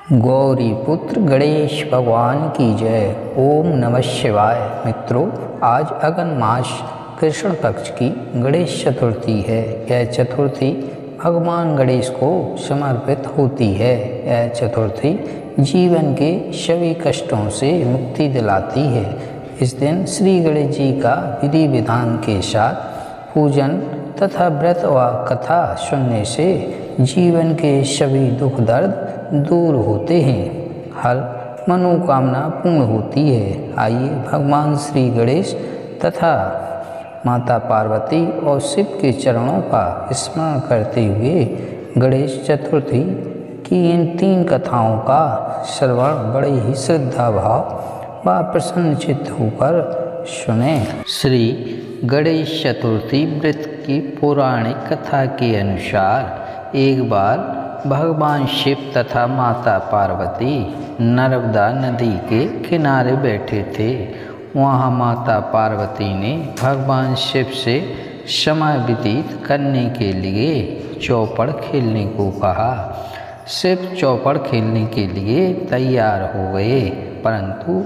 गौरी पुत्र गणेश भगवान की जय। ओम नमः शिवाय। मित्रों, आज अगन मास कृष्ण पक्ष की गणेश चतुर्थी है। यह चतुर्थी भगवान गणेश को समर्पित होती है। यह चतुर्थी जीवन के सभी कष्टों से मुक्ति दिलाती है। इस दिन श्री गणेश जी का विधि विधान के साथ पूजन तथा व्रत व कथा सुनने से जीवन के सभी दुख दर्द दूर होते हैं, हर मनोकामना पूर्ण होती है। आइए भगवान श्री गणेश तथा माता पार्वती और शिव के चरणों का स्मरण करते हुए गणेश चतुर्थी की इन 3 कथाओं का श्रवण बड़े ही श्रद्धा भाव व प्रसन्न चित्त होकर सुने। श्री गणेश चतुर्थी व्रत की पौराणिक कथा के अनुसार एक बार भगवान शिव तथा माता पार्वती नर्मदा नदी के किनारे बैठे थे। वहाँ माता पार्वती ने भगवान शिव से समय व्यतीत करने के लिए चौपड़ खेलने को कहा। शिव चौपड़ खेलने के लिए तैयार हो गए, परंतु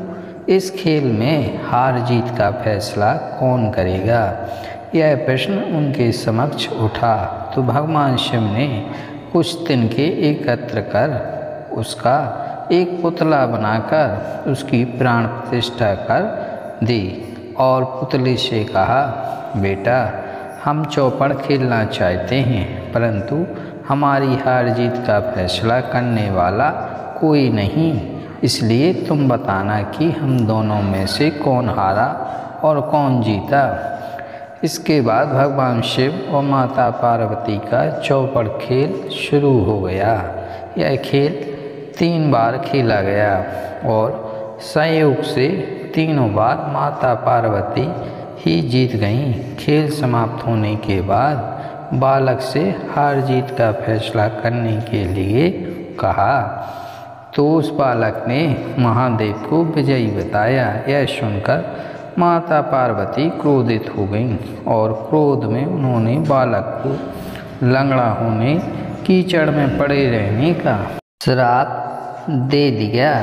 इस खेल में हार जीत का फैसला कौन करेगा, यह प्रश्न उनके समक्ष उठा। तो भगवान शिव ने कुछ तिनके एकत्र कर उसका एक पुतला बनाकर उसकी प्राण प्रतिष्ठा कर दी और पुतले से कहा, बेटा, हम चौपड़ खेलना चाहते हैं, परंतु हमारी हार जीत का फैसला करने वाला कोई नहीं, इसलिए तुम बताना कि हम दोनों में से कौन हारा और कौन जीता। इसके बाद भगवान शिव और माता पार्वती का चौपड़ खेल शुरू हो गया। यह खेल 3 बार खेला गया और संयोग से तीनों बार माता पार्वती ही जीत गईं। खेल समाप्त होने के बाद बालक से हार जीत का फैसला करने के लिए कहा, तो उस बालक ने महादेव को विजयी बताया। यह सुनकर माता पार्वती क्रोधित हो गईं और क्रोध में उन्होंने बालक को लंगड़ा होने, कीचड़ में पड़े रहने का श्राप दे दिया।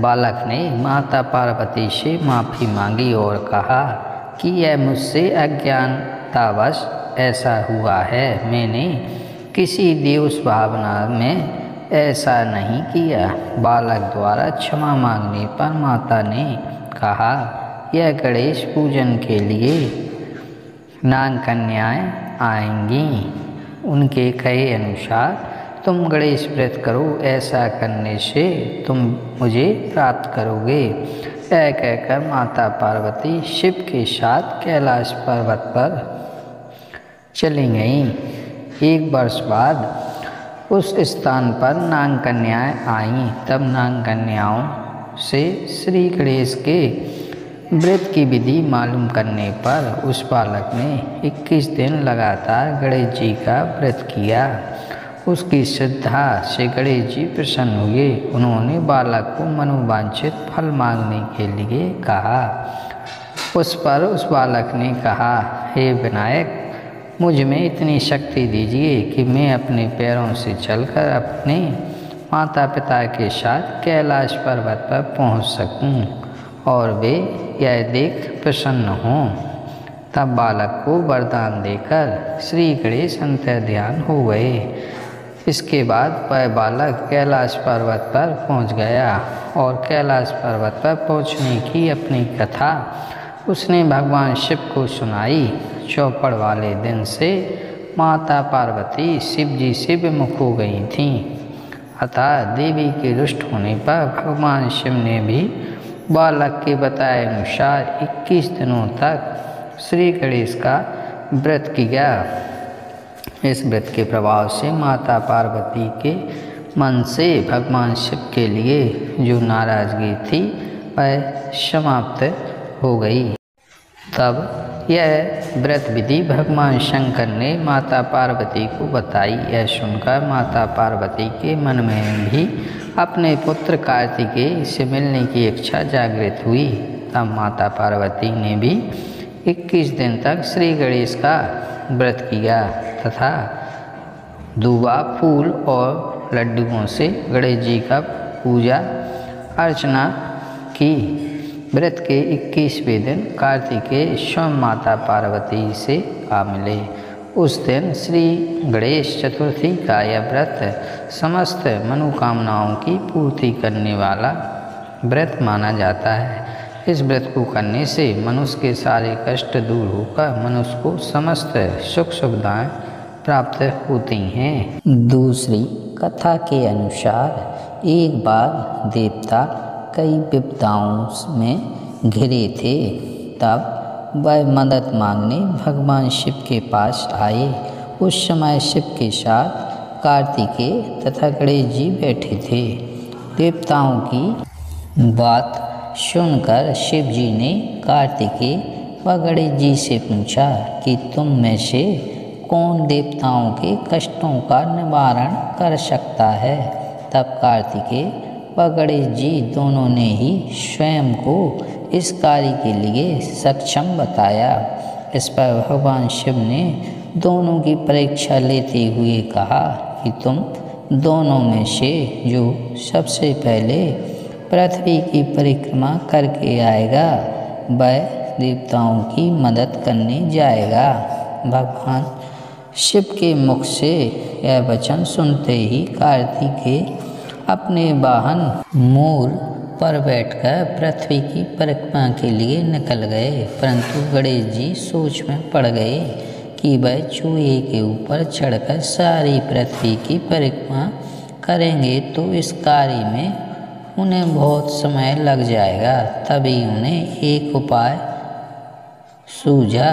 बालक ने माता पार्वती से माफ़ी मांगी और कहा कि यह मुझसे अज्ञानतावश ऐसा हुआ है, मैंने किसी देवस भावना में ऐसा नहीं किया। बालक द्वारा क्षमा मांगने पर माता ने कहा, यह गणेश पूजन के लिए नाग कन्याएँ आएंगी, उनके कहे अनुसार तुम गणेश व्रत करो, ऐसा करने से तुम मुझे प्राप्त करोगे। यह कहकर माता पार्वती शिव के साथ कैलाश पर्वत पर चली गईं। 1 वर्ष बाद उस स्थान पर नाग कन्याएँ आईं। तब नाग कन्याओं से श्री गणेश के व्रत की विधि मालूम करने पर उस बालक ने 21 दिन लगातार गणेश जी का व्रत किया। उसकी श्रद्धा से गणेश जी प्रसन्न हुए। उन्होंने बालक को मनोवांछित फल मांगने के लिए कहा। उस पर उस बालक ने कहा, हे विनायक, मुझ में इतनी शक्ति दीजिए कि मैं अपने पैरों से चलकर अपने माता पिता के साथ कैलाश पर्वत पर पहुंच सकूं और वे यह देख प्रसन्न हों। तब बालक को वरदान देकर श्री गणेश अंतर्ध्यान हो गए। इसके बाद वह बालक कैलाश पर्वत पर पहुंच गया और कैलाश पर्वत पर पहुंचने की अपनी कथा उसने भगवान शिव को सुनाई। चौपड़ वाले दिन से माता पार्वती शिव जी से विमुख हो गई थीं। अतः देवी के रुष्ट होने पर भगवान शिव ने भी बालक के बताए अनुसार 21 दिनों तक श्री गणेश का व्रत किया। इस व्रत के प्रभाव से माता पार्वती के मन से भगवान शिव के लिए जो नाराजगी थी वह समाप्त हो गई। तब यह व्रत विधि भगवान शंकर ने माता पार्वती को बताई। यह सुनकर माता पार्वती के मन में भी अपने पुत्र कार्तिकेय से मिलने की इच्छा जागृत हुई। तब माता पार्वती ने भी 21 दिन तक श्री गणेश का व्रत किया तथा दूबा, फूल और लड्डुओं से गणेश जी का पूजा अर्चना की। व्रत के 21वें दिन कार्तिकेय स्वयं माता पार्वती से आ मिले। उस दिन श्री गणेश चतुर्थी का यह व्रत समस्त मनोकामनाओं की पूर्ति करने वाला व्रत माना जाता है। इस व्रत को करने से मनुष्य के सारे कष्ट दूर होकर मनुष्य को समस्त सुख सुविधाएं प्राप्त होती हैं। दूसरी कथा के अनुसार एक बार देवता कई विपदाओं में घिरे थे। तब वह मदद मांगने भगवान शिव के पास आए। उस समय शिव के साथ कार्तिकेय तथा गणेश जी बैठे थे। देवताओं की बात सुनकर शिव जी ने कार्तिकेय व गणेश जी से पूछा कि तुम में से कौन देवताओं के कष्टों का निवारण कर सकता है। तब कार्तिकेय व गणेश जी दोनों ने ही स्वयं को इस कार्य के लिए सक्षम बताया। इस पर भगवान शिव ने दोनों की परीक्षा लेते हुए कहा कि तुम दोनों में से जो सबसे पहले पृथ्वी की परिक्रमा करके आएगा वह देवताओं की मदद करने जाएगा। भगवान शिव के मुख से यह वचन सुनते ही कार्तिकेय अपने वाहन मोर पर बैठकर पृथ्वी की परिक्रमा के लिए निकल गए। परंतु गणेश जी सोच में पड़ गए कि वह चूहे के ऊपर चढ़कर सारी पृथ्वी की परिक्रमा करेंगे तो इस कार्य में उन्हें बहुत समय लग जाएगा। तभी उन्हें एक उपाय सूझा।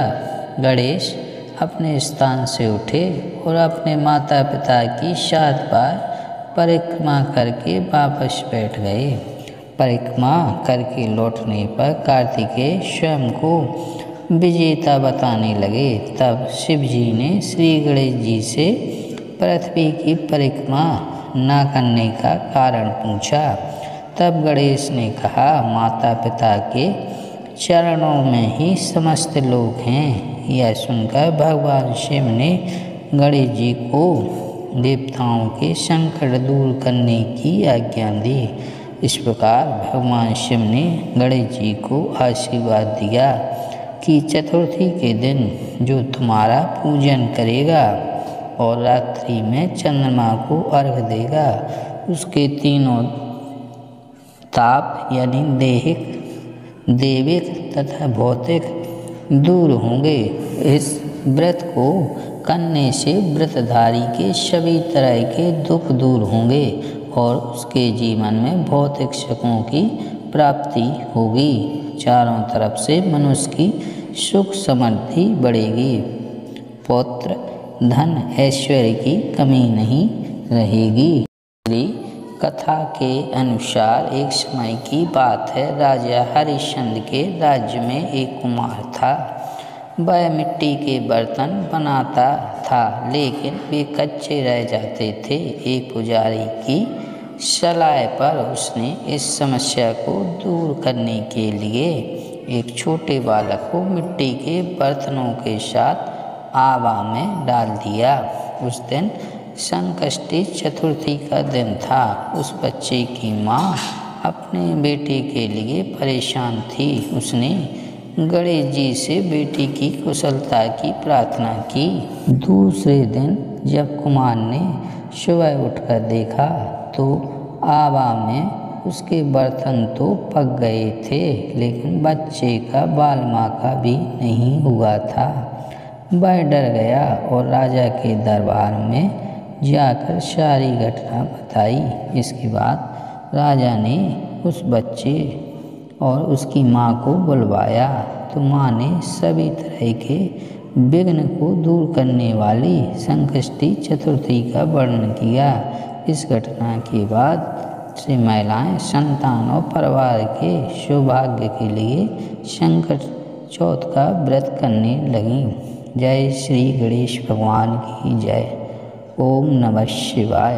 गणेश अपने स्थान से उठे और अपने माता पिता की 7 बार परिक्रमा करके वापस बैठ गए। परिक्रमा करके लौटने पर कार्तिकेय स्वयं को विजेता बताने लगे। तब शिव जी ने श्री गणेश जी से पृथ्वी की परिक्रमा न करने का कारण पूछा। तब गणेश ने कहा, माता पिता के चरणों में ही समस्त लोग हैं। यह सुनकर भगवान शिव ने गणेश जी को देवताओं के संकट दूर करने की आज्ञा दी। इस प्रकार भगवान शिव ने गणेश जी को आशीर्वाद दिया कि चतुर्थी के दिन जो तुम्हारा पूजन करेगा और रात्रि में चंद्रमा को अर्घ देगा उसके तीनों ताप यानी दैविक तथा भौतिक दूर होंगे। इस व्रत को करने से व्रतधारी के सभी तरह के दुख दूर होंगे और उसके जीवन में भौतिक सुखों की प्राप्ति होगी। चारों तरफ से मनुष्य की सुख समृद्धि बढ़ेगी। पुत्र धन ऐश्वर्य की कमी नहीं रहेगी। कथा के अनुसार एक समय की बात है। राजा हरिश्चंद्र के राज्य में एक कुम्हार था। वह मिट्टी के बर्तन बनाता था लेकिन वे कच्चे रह जाते थे। एक पुजारी की सलाह पर उसने इस समस्या को दूर करने के लिए एक छोटे बालक को मिट्टी के बर्तनों के साथ आवा में डाल दिया। उस दिन संकष्टी चतुर्थी का दिन था। उस बच्चे की माँ अपने बेटे के लिए परेशान थी। उसने गणेश जी से बेटी की कुशलता की प्रार्थना की। दूसरे दिन जब कुमार ने सुबह उठकर देखा तो आवा में उसके बर्तन तो पक गए थे लेकिन बच्चे का बाल माखा भी नहीं हुआ था। वह डर गया और राजा के दरबार में जाकर सारी घटना बताई। इसके बाद राजा ने उस बच्चे और उसकी माँ को बुलवाया तो माँ ने सभी तरह के विघ्न को दूर करने वाली संकष्टी चतुर्थी का वर्णन किया। इस घटना के बाद से महिलाएं संतान और परिवार के सौभाग्य के लिए संकट चौथ का व्रत करने लगीं। जय श्री गणेश भगवान की जय। ओम नमः शिवाय।